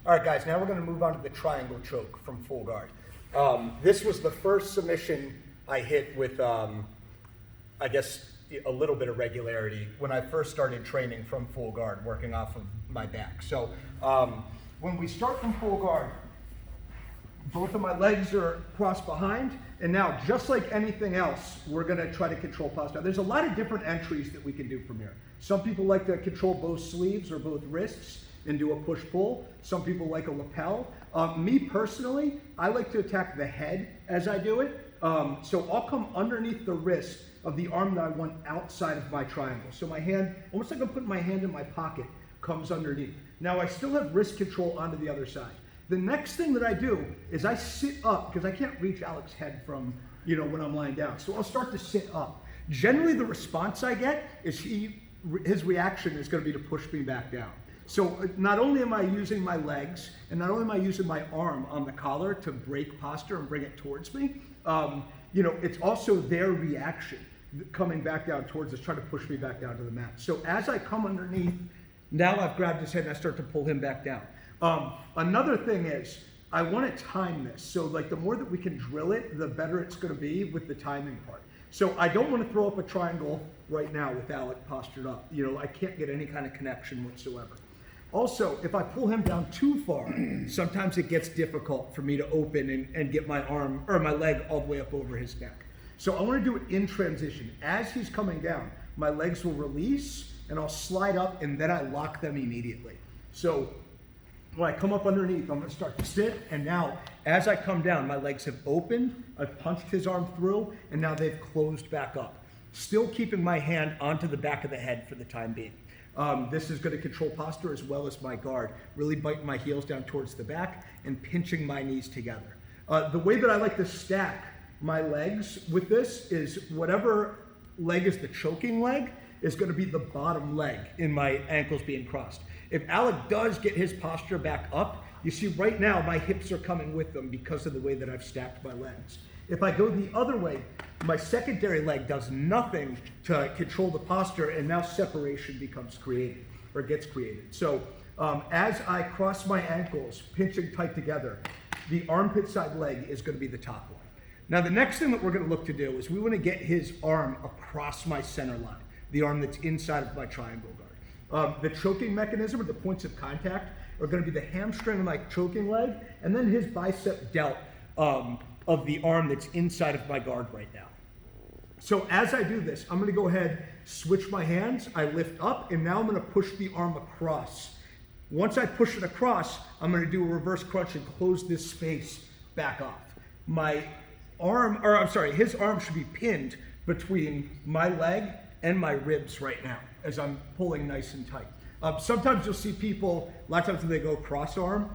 All right, guys, now we're going to move on to the triangle choke from full guard. This was the first submission I hit with, I guess, a little bit of regularity when I first started training from full guard, working off of my back. So when we start from full guard, both of my legs are crossed behind, and now, just like anything else, we're gonna try to control posture. There's a lot of different entries that we can do from here. Some people like to control both sleeves or both wrists and do a push-pull. Some people like a lapel. Me personally, I like to attack the head as I do it. So I'll come underneath the wrist of the arm that I want outside of my triangle. So my hand, almost like I'm putting my hand in my pocket, comes underneath. Now I still have wrist control onto the other side. The next thing that I do is I sit up, because I can't reach Alex's head from, when I'm lying down. So I'll start to sit up. Generally, the response I get is his reaction is going to be to push me back down. So not only am I using my legs, and not only am I using my arm on the collar to break posture and bring it towards me, it's also their reaction coming back down towards us, trying to push me back down to the mat. So as I come underneath, now I've grabbed his head and I start to pull him back down. Another thing is, I want to time this. So like the more that we can drill it, the better it's going to be with the timing part. So I don't want to throw up a triangle right now with Alec postured up. I can't get any kind of connection whatsoever. Also, if I pull him down too far, sometimes it gets difficult for me to open and get my arm or my leg all the way up over his neck. So I want to do it in transition. As he's coming down, my legs will release and I'll slide up and then I lock them immediately. So when I come up underneath, I'm going to start to sit, and now as I come down, my legs have opened, I've punched his arm through, and now they've closed back up. Still keeping my hand onto the back of the head for the time being. This is going to control posture as well as my guard, really biting my heels down towards the back and pinching my knees together. The way that I like to stack my legs with this is whatever leg is the choking leg is going to be the bottom leg in my ankles being crossed. If Alec does get his posture back up, you see right now my hips are coming with them because of the way that I've stacked my legs. If I go the other way, my secondary leg does nothing to control the posture, and now separation becomes created, or gets created. So as I cross my ankles, pinching tight together, the armpit side leg is going to be the top one. Now the next thing that we're going to look to do is we want to get his arm across my center line, the arm that's inside of my triangle guard. The choking mechanism, or the points of contact, are going to be the hamstring of my choking leg, and then his bicep delt of the arm that's inside of my guard right now. So as I do this, I'm going to go ahead, switch my hands, I lift up, and now I'm going to push the arm across. Once I push it across, I'm going to do a reverse crunch and close this space back off. His arm should be pinned between my leg and my ribs right now as I'm pulling nice and tight. Sometimes you'll see people, a lot of times when they go cross arm,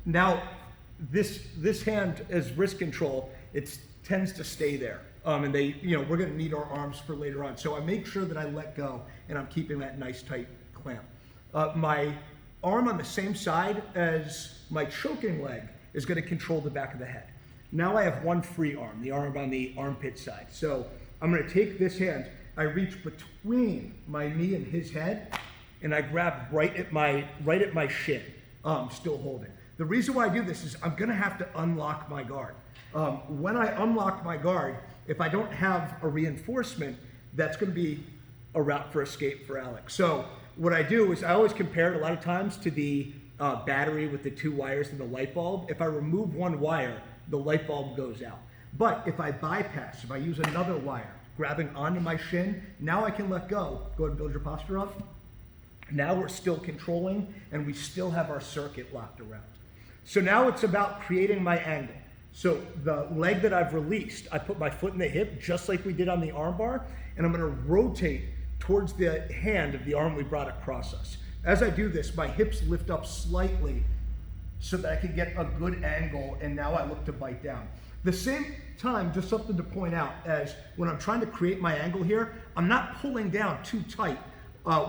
now this hand as wrist control, it tends to stay there. And we're gonna need our arms for later on. So I make sure that I let go and I'm keeping that nice tight clamp. My arm on the same side as my choking leg is gonna control the back of the head. Now I have one free arm, the arm on the armpit side. So I'm gonna take this hand, I reach between my knee and his head, and I grab right at my shin, still holding. The reason why I do this is I'm gonna have to unlock my guard. When I unlock my guard, if I don't have a reinforcement, that's gonna be a route for escape for Alex. So what I do is I always compare it a lot of times to the battery with the 2 wires and the light bulb. If I remove one wire, the light bulb goes out. But if I bypass, if I use another wire, grabbing onto my shin, now I can let go. Go ahead and build your posture up. Now we're still controlling and we still have our circuit locked around. So now it's about creating my angle. So the leg that I've released, I put my foot in the hip just like we did on the arm bar, and I'm gonna rotate towards the hand of the arm we brought across us. As I do this, my hips lift up slightly so that I can get a good angle, and now I look to bite down. The same time, just something to point out, as when I'm trying to create my angle here, I'm not pulling down too tight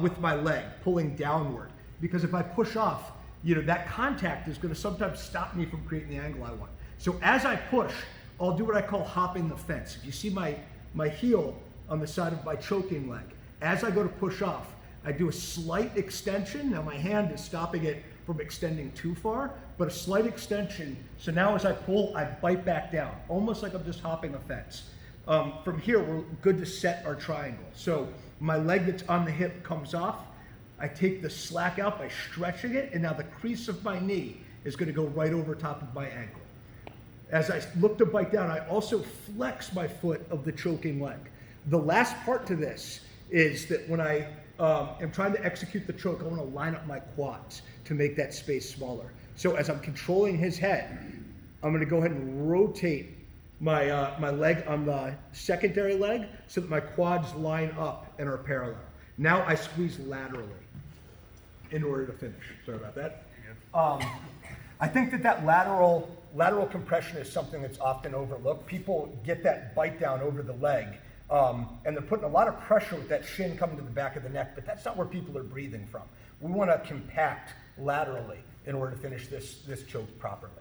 with my leg, pulling downward. Because if I push off, that contact is gonna sometimes stop me from creating the angle I want. So as I push, I'll do what I call hopping the fence. If you see my heel on the side of my choking leg, as I go to push off, I do a slight extension. Now my hand is stopping it from extending too far, but a slight extension. So now as I pull, I bite back down, almost like I'm just hopping a fence. From here, we're good to set our triangle. So my leg that's on the hip comes off. I take the slack out by stretching it, and now the crease of my knee is going to go right over top of my ankle. As I look to bite down, I also flex my foot of the choking leg. The last part to this is that when I am trying to execute the choke, I want to line up my quads to make that space smaller. So as I'm controlling his head, I'm going to go ahead and rotate my leg on the secondary leg so that my quads line up and are parallel. Now I squeeze laterally in order to finish. Sorry about that. I think that lateral compression is something that's often overlooked. People get that bite down over the leg, and they're putting a lot of pressure with that shin coming to the back of the neck, but that's not where people are breathing from. We want to compact laterally in order to finish this choke properly.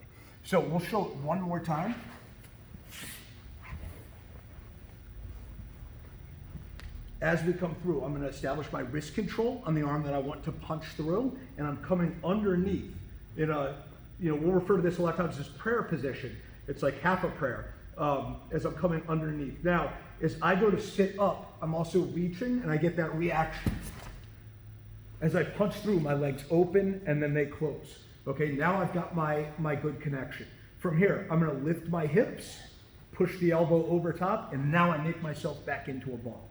So we'll show it one more time. As we come through, I'm going to establish my wrist control on the arm that I want to punch through, and I'm coming underneath. We'll refer to this a lot of times as prayer position. It's like half a prayer as I'm coming underneath. Now, as I go to sit up, I'm also reaching, and I get that reaction. As I punch through, my legs open, and then they close. Okay, now I've got my good connection. From here, I'm going to lift my hips, push the elbow over top, and now I make myself back into a ball.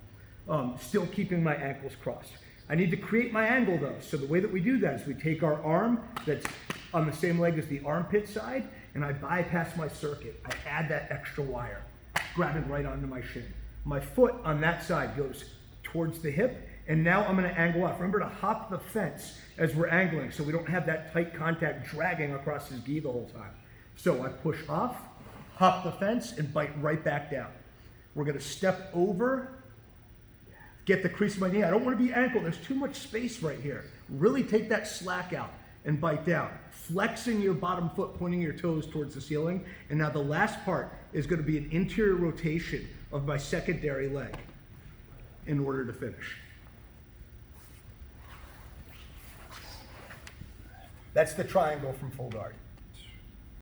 Still keeping my ankles crossed. I need to create my angle though. So the way that we do that is we take our arm that's on the same leg as the armpit side, and I bypass my circuit. I add that extra wire, grabbing right onto my shin. My foot on that side goes towards the hip, and now I'm going to angle off. Remember to hop the fence as we're angling so we don't have that tight contact dragging across his gi the whole time. So I push off, hop the fence, and bite right back down. We're going to step over, get the crease of my knee. I don't want to be ankle. There's too much space right here. Really take that slack out and bite down. Flexing your bottom foot, pointing your toes towards the ceiling. And now the last part is going to be an interior rotation of my secondary leg in order to finish. That's the triangle from full guard.